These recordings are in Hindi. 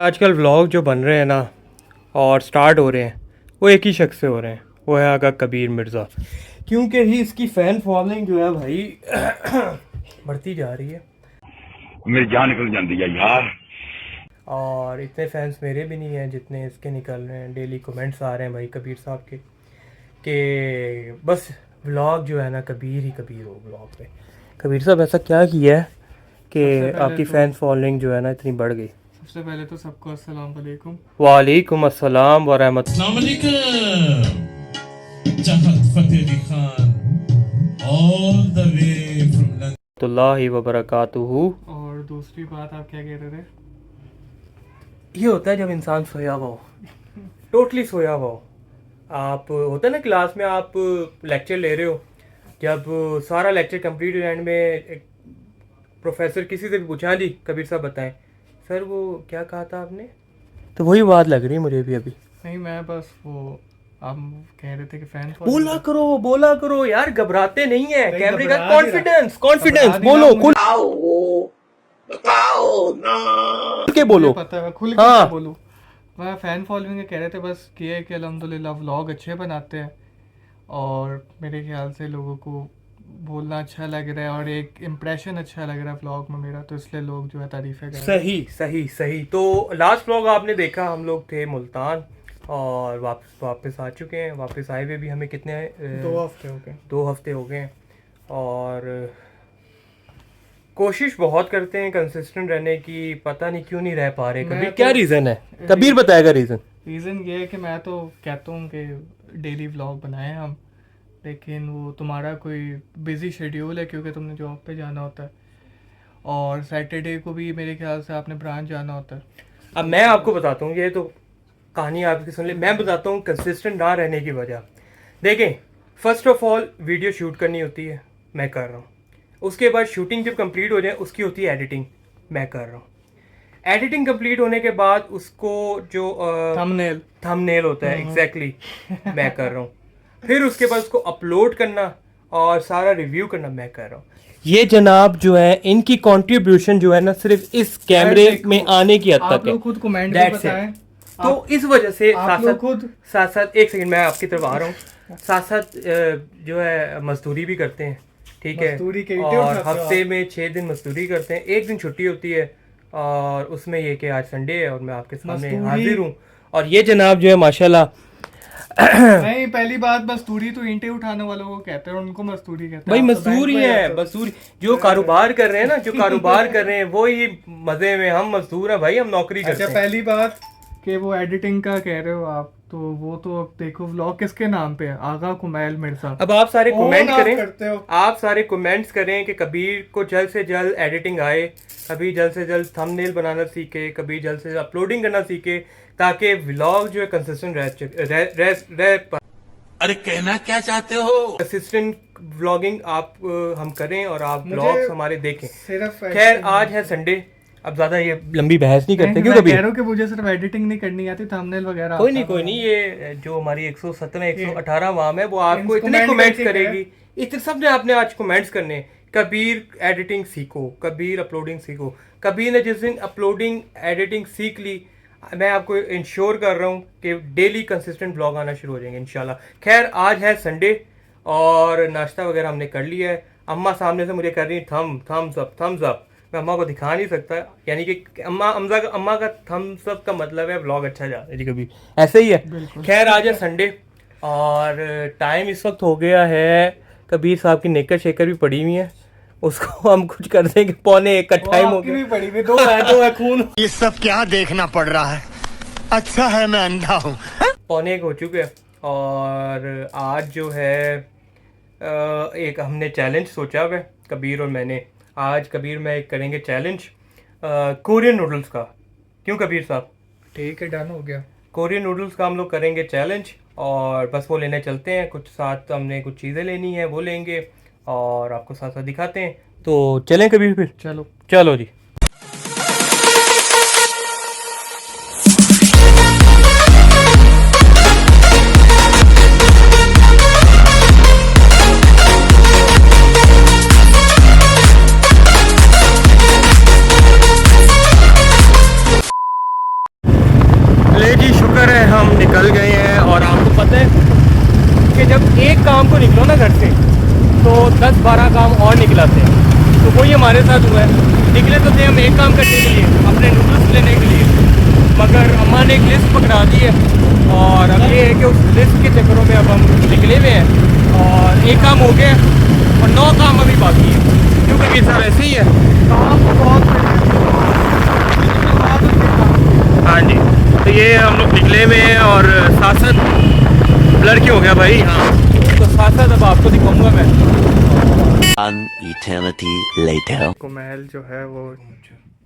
आजकल व्लॉग जो बन रहे हैं ना और स्टार्ट हो रहे हैं वो एक ही शख्स से हो रहे हैं, वो है आगा कबीर मिर्ज़ा। क्योंकि ही इसकी फ़ैन फॉलोइंग जो है भाई बढ़ती जा रही है। मेरी जान निकल जाती है यार। और इतने फैंस मेरे भी नहीं हैं जितने इसके निकल रहे हैं। डेली कमेंट्स आ रहे हैं भाई कबीर साहब के कि बस व्लॉग जो है ना कबीर ही कबीर हो व्लॉग पे। कबीर साहब ऐसा क्या किया है कि आपकी फ़ैन फॉलोइंग जो है ना इतनी बढ़ गई? सबसे पहले तो सबको अस्सलाम वालेकुम। वालेकुम अस्सलाम व रहमतुल्लाह व बरकातुहू। और दूसरी बात आप क्या कह रहे थे? ये होता है जब इंसान सोया हुआ हो, टोटली सोया हुआ हो। आप होता है ना क्लास में आप लेक्चर ले रहे हो, जब सारा लेक्चर कंप्लीट हो एंड में एक प्रोफेसर किसी से भी पूछा, हाँ जी कबीर साहब बताएं सर वो क्या कहा था आपने, तो वही बात लग रही है मुझे भी अभी। नहीं, मैं बस वो आप कह रहे थे कि फैन बोला करो यार, घबराते नहीं है। नहीं, कैमरे का घबरा नहीं कॉन्फिडेंस घबरा नहीं बोलो, रहा, खुल के बोलो। पता है, मैं खुल के हाँ। क्या बोलूं। मैं फैन फॉलोइंग कह रहे थे बस ये है कि अल्हम्दुलिल्लाह व्लॉग अच्छे बनाते हैं और मेरे ख्याल से लोगों को बोलना अच्छा लग रहा है और एक इम्प्रेशन अच्छा लग रहा है व्लॉग में मेरा, तो इसलिए लोग जो है तारीफ़ें कर रहे हैं। सही। तो लास्ट व्लॉग आपने देखा, हम लोग थे मुल्तान और वापस आ चुके हैं। वापस आए हुए भी हमें कितने 2 हफ्ते हो गए। 2 हफ्ते हो गए हैं और कोशिश बहुत करते हैं कंसिस्टेंट रहने की, पता नहीं क्यों नहीं रह पा रहे। कबीर क्या रीज़न है? कबीर बताएगा रीज़न। रीज़न ये है कि मैं तो कहता हूँ कि डेली व्लॉग बनाएं हम, लेकिन वो तुम्हारा कोई बिज़ी शेड्यूल है क्योंकि तुमने जॉब पे जाना होता है और सैटरडे को भी मेरे ख्याल से आपने ब्रांच जाना होता है। अब मैं आपको बताता हूँ, ये तो कहानी आपकी सुन ले, मैं बताता हूँ कंसिस्टेंट ना रहने की वजह। देखें, first of all video shoot करनी होती है, मैं कर रहा हूँ। उसके बाद शूटिंग जब कंप्लीट हो जाए उसकी होती है एडिटिंग, मैं कर रहा हूँ। एडिटिंग कंप्लीट होने के बाद उसको जो थंबनेल होता है एग्जैक्टली मैं कर रहा हूँ। फिर उसके बाद उसको अपलोड करना और सारा रिव्यू करना मैं कर रहा हूँ। ये जनाब जो है इनकी कंट्रीब्यूशन जो है ना सिर्फ इस कैमरे में आने की हद आप तक है। लोग खुद कमेंट में That's it. बताएं। तो इस वजह से आप लोग खुद साथ साथ एक सेकंड मैं आपकी तरफ आ रहा हूँ। साथ साथ जो है मजदूरी भी करते हैं, ठीक है, मजदूरी के ईंटें और उठाते हो हफ्ते में 6 दिन मजदूरी करते हैं, एक दिन छुट्टी होती है और उसमें ये कि आज संडे है और मैं आपके सामने मजदूरी- हाजिर हूँ। और ये जनाब जो है माशाल्लाह नहीं, पहली बात मजदूरी तो ईंटें उठाने वालों को कहते हैं, उनको मजदूरी कहते हैं। भाई आप तो मजदूर ही बैंक में है, जाते हो। मजदूर जो कारोबार कर रहे हैं ना, जो कारोबार कर रहे हैं वो ही मजे में, हम मजदूर हैं भाई, हम नौकरी करते अच्छा, हैं। पहली बात कि वो एडिटिंग का कह रहे हो आप, तो वो तो अब देखो व्लॉग किसके नाम पे है, आगा कुमैल मिर्जा। अब आप सारे कमेंट आप करें, करते हो। आप सारे कमेंट्स करें कि कबीर को जल्द से जल्द एडिटिंग आए, कभी जल्द से जल्द थंबनेल बनाना सीखे, कभी जल्द से जल्द अपलोडिंग करना सीखे, ताकि व्लॉग जो है कंसिस्टेंट रह अरे कहना क्या चाहते हो? कंसिस्टेंट व्लॉगिंग आप हम करें और आप मुझे व्लॉग्स हमारे देखें। सिर्फ खैर आज है संडे, अब ज्यादा ये लंबी बहस नहीं करते क्यों मैं कभी। कह रहा हूँ कि मुझे सिर्फ एडिटिंग नहीं करनी आती, थंबनेल वगैरह कोई आता नहीं, ये जो हमारी 117 118 वाम है वो आपको इन इतने comment कमेंट्स करके करेगी, इतने सब ने आपने आज कमेंट्स करने हैं। कबीर एडिटिंग सीखो, कबीर अपलोडिंग सीखो। कबीर ने जिस दिन अपलोडिंग एडिटिंग सीख ली, मैं आपको इंश्योर कर रहा हूँ कि डेली कंसिस्टेंट ब्लॉग आना शुरू हो जाएंगे इंशाल्लाह। खैर आज है संडे और नाश्ता वगैरह हमने कर लिया है। अम्मा सामने से मुझे कर रही थम्स अप। मैं अम्मा को दिखा नहीं सकता, यानी कि अम्मा का थम्स अप का मतलब है व्लॉग अच्छा जा रहा है जी, कभी ऐसे ही है। खैर आज है संडे और टाइम इस वक्त हो गया है, कबीर साहब की नेकर शेकर भी पड़ी हुई है, उसको हम कुछ कर देंगे। 12:45 का टाइम हो गया। पड़ी हुई, दो है खून। ये सब क्या देखना पड़ रहा है? अच्छा है मैं अंधा हूँ। 12:45 हो चुके हैं और आज जो है एक हमने चैलेंज सोचा हुआ है कबीर और मैंने। आज कबीर में एक करेंगे चैलेंज कोरियन नूडल्स का। क्यों कबीर साहब? ठीक है, डन हो गया। कोरियन नूडल्स का हम लोग करेंगे चैलेंज और बस वो लेने चलते हैं। कुछ साथ हमने कुछ चीज़ें लेनी है वो लेंगे और आपको साथ साथ दिखाते हैं। तो चलें कबीर फिर? चलो जी। शुक्र है हम निकल गए हैं। और आपको पता है कि जब एक काम को निकलो ना घर से तो 10-12 काम और निकलाते हैं। तो वही हमारे साथ हुआ है। निकले तो थे हम एक काम करने के लिए, अपने नूडल्स लेने के लिए, मगर अम्मा ने एक लिस्ट पकड़ा दी है और अब ये है कि उस लिस्ट के चक्करों में अब हम निकले हुए हैं और एक काम हो गया और 9 काम अभी बाकी है, क्योंकि ये सब ऐसे ही है। काम तो बहुत हाँ जी, तो ये हम लोग निकले हुए हैं और साथ साथ ब्लर क्यों हो गया भाई। हाँ, तो साथ साथ अब आपको दिखाऊंगा मैं। An eternity later. कुमैल जो है वो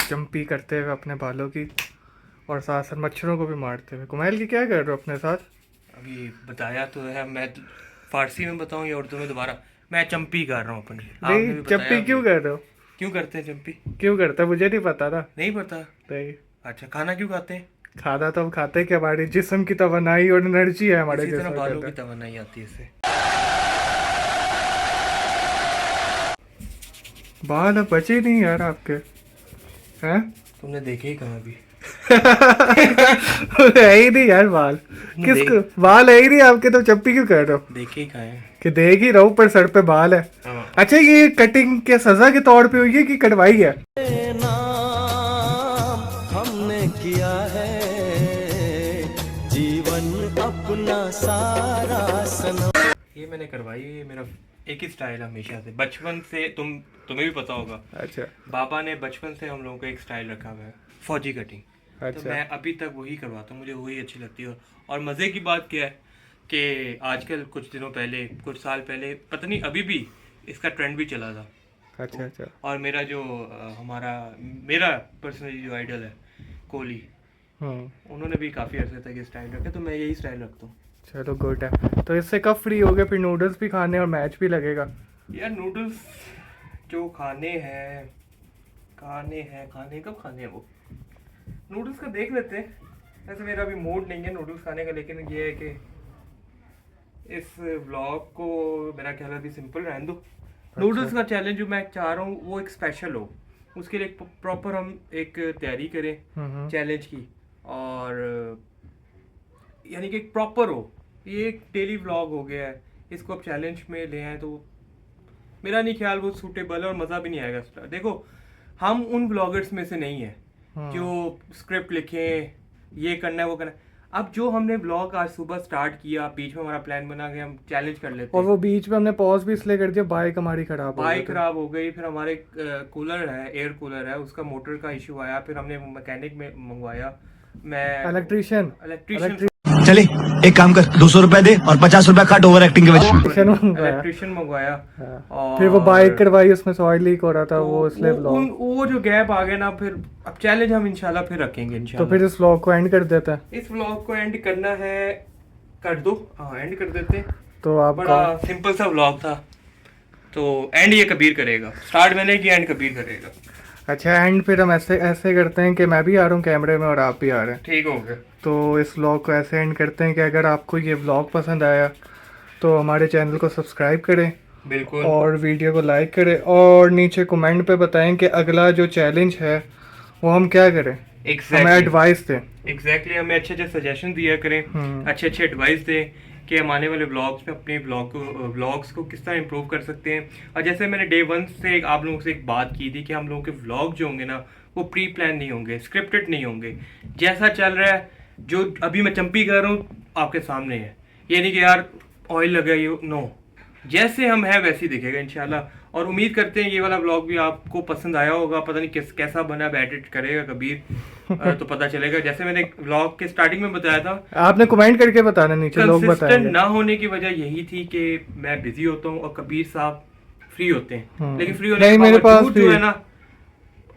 चंपी करते हुए अपने बालों की और साथ साथ मच्छरों को भी मारते हुए। कुमैल की क्या कर रहे हो अपने साथ? अभी बताया तो है, मैं फारसी में बताऊं या उर्दू में दोबारा, मैं चंपी कर रहा हूँ अपनी। आपने भी नहीं, बताया चंपी अभी। क्यों कर रहे हो? क्यों करते हैं चंपी? क्यों करते हो? मुझे नहीं पता था। नहीं पता? नहीं, अच्छा, खाना क्यों खाते हैं? खाना तो हम खाते हैं कि हमारी जिस्म की तवन्नाई और एनर्जी है हमारे इसी तरह जिस्म बालों के की अंदर। तमन्नाई आती है इससे। बाल अब बचे नहीं यार आपके, हैं? तुमने देखे ही कहाँ अभी? है ही नहीं यार बाल। किसको बाल है ही नहीं आपके, तो चंपी क्यों कर रहे हो? देखे ही कहाँ है? कि देख ही रहो, पर सर पे बाल है। हाँ। अच्छा, ये कटिंग के सजा के तौर पे हुई है कि कटवाई है? हमने किया है जीवन अपना सारा सनम। ये मैंने करवाई है, ये मेरा एक ही स्टाइल हमेशा से, बचपन से। तुम्हें भी पता होगा, अच्छा बाबा ने बचपन से हम लोगों को एक स्टाइल रखा हुआ है, फौजी कटिंग। तो अच्छा। मैं अभी तक वही करवाता हूँ, मुझे वही अच्छी लगती है। और मज़े की बात क्या है कि आजकल कुछ दिनों पहले, कुछ साल पहले, पता नहीं अभी भी इसका ट्रेंड भी चला था। अच्छा अच्छा। और मेरा जो मेरा पर्सनली जो आइडल है कोहली, उन्होंने भी काफ़ी अर्से तक ये स्टाइल रखा, तो मैं यही स्टाइल रखता हूँ। चलो गुड है। तो इससे कब फ्री हो गए? फिर नूडल्स भी खाने और मैच भी लगेगा। यार नूडल्स जो खाने हैं कब खाने हैं वो नूडल्स का देख लेते हैं। वैसे मेरा अभी मूड नहीं है नूडल्स खाने का, लेकिन ये है कि इस व्लॉग को मेरा ख्याल है अभी सिंपल रहने दो। नूडल्स का चैलेंज जो मैं चाह रहा हूँ वो एक स्पेशल हो, उसके लिए प्रॉपर हम एक तैयारी करें चैलेंज की, और यानी कि एक प्रॉपर हो। ये एक डेली व्लॉग हो गया है, इसको अब चैलेंज में ले आए तो मेरा नहीं ख्याल वो सूटेबल है और मज़ा भी नहीं आएगा। देखो, हम उन व्लॉगर्स में से नहीं है जो स्क्रिप्ट लिखें, ये करना है वो करना है। अब जो हमने व्लॉग आज सुबह स्टार्ट किया, बीच में हमारा प्लान बना गया, हम चैलेंज कर लेते और हैं। वो बीच में हमने पॉज भी इसलिए कर दिया, बाइक हमारी खराब हो बाइक खराब हो गई, फिर हमारे कूलर है, एयर कूलर है, उसका मोटर का इशू आया, फिर हमने मैकेनिक में मंगवाया। मैं इलेक्ट्रीशियन चले एक काम कर, 200 रुपए दे और 50 रुपए काट ओवर एक्टिंग के वजह। इलेक्ट्रीशियन मंगवाया। और फिर वो बाइक करवाई, उसमें से ऑयल लीक हो रहा था, वो इसलिए व्लॉग। वो जो गैप आ गया ना, फिर अब चैलेंज हम इंशाल्लाह फिर रखेंगे तो इंशाल्लाह। फिर इस व्लॉग को एंड कर देता है। इस व्लॉग को एंड करना है, कर दो। हाँ, एंड कर देते हैं। तो आपका बड़ा सिंपल सा व्लॉग था, तो एंड ये कबीर करेगा। स्टार्ट मैंने किया, एंड कबीर करेगा। अच्छा, एंड फिर हम ऐसे करते हैं कि मैं भी आ रहा हूँ कैमरे में और आप भी आ रहे हैं। ठीक हो गया। तो इस व्लॉग को ऐसे एंड करते हैं कि अगर आपको ये व्लॉग पसंद आया तो हमारे चैनल को सब्सक्राइब करें बिल्कुल, और वीडियो को लाइक करें, और नीचे कमेंट पे बताएं कि अगला जो चैलेंज है वो हम क्या करें। हमें एडवाइस दें। एग्जैक्टली हमें अच्छे अच्छे सजेशन दिया करें, अच्छे अच्छे एडवाइस दें कि हम आने वाले व्लॉग्स में अपने व्लॉग्स को किस तरह इम्प्रूव कर सकते हैं। और जैसे मैंने डे 1 से आप लोगों से एक बात की थी कि हम लोगों के व्लॉग जो होंगे ना, वो प्री प्लान नहीं होंगे, स्क्रिप्टेड नहीं होंगे। जैसा चल रहा है, जो अभी मैं चंपी कर रहा हूँ आपके सामने है, ये नहीं कि यार ऑयल लगाइए, नो, जैसे हम हैं वैसे ही दिखेगा इंशाल्लाह। और उम्मीद करते हैं ये वाला व्लॉग भी आपको पसंद आया होगा। पता नहीं कैसा बना, अब एडिट करेगा कबीर तो पता चलेगा। जैसे मैंने व्लॉग के स्टार्टिंग में बताया था, आपने कमेंट करके बताना, नीचे लोग कंसिस्टेंट बताएंगे। ना होने की वजह यही थी कि मैं बिजी होता हूँ और कबीर साहब फ्री होते हैं। लेकिन फ्री होने नहीं, के मेरे पास बावजूद जो भी है ना,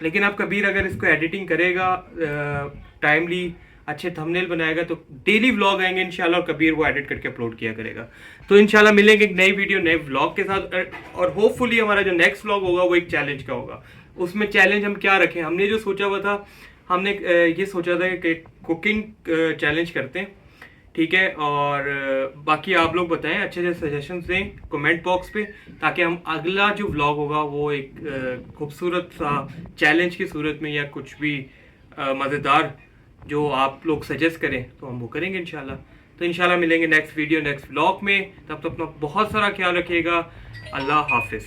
लेकिन अब कबीर अगर इसको एडिटिंग करेगा, टाइमली अच्छे थंबनेल बनाएगा, तो डेली व्लॉग आएंगे इंशाल्लाह, और कबीर वो एडिट करके अपलोड किया करेगा। तो इंशाल्लाह मिलेंगे एक नई वीडियो नए व्लॉग के साथ। और होपफुली हमारा जो नेक्स्ट व्लॉग होगा वो एक चैलेंज का होगा। उसमें चैलेंज हम क्या रखें, हमने जो सोचा हुआ था, हमने ये सोचा था कि कुकिंग चैलेंज करते हैं, ठीक है। और बाकी आप लोग बताएं, अच्छे अच्छे सजेशन दें कमेंट बॉक्स पे, ताकि हम अगला जो व्लॉग होगा वो एक खूबसूरत सा चैलेंज की सूरत में या कुछ भी मज़ेदार जो आप लोग सजेस्ट करें तो हम वो करेंगे इंशाल्लाह। तो इंशाल्लाह मिलेंगे नेक्स्ट वीडियो नेक्स्ट व्लॉग में। तब तक अपना बहुत सारा ख्याल रखिएगा। अल्लाह हाफिज़।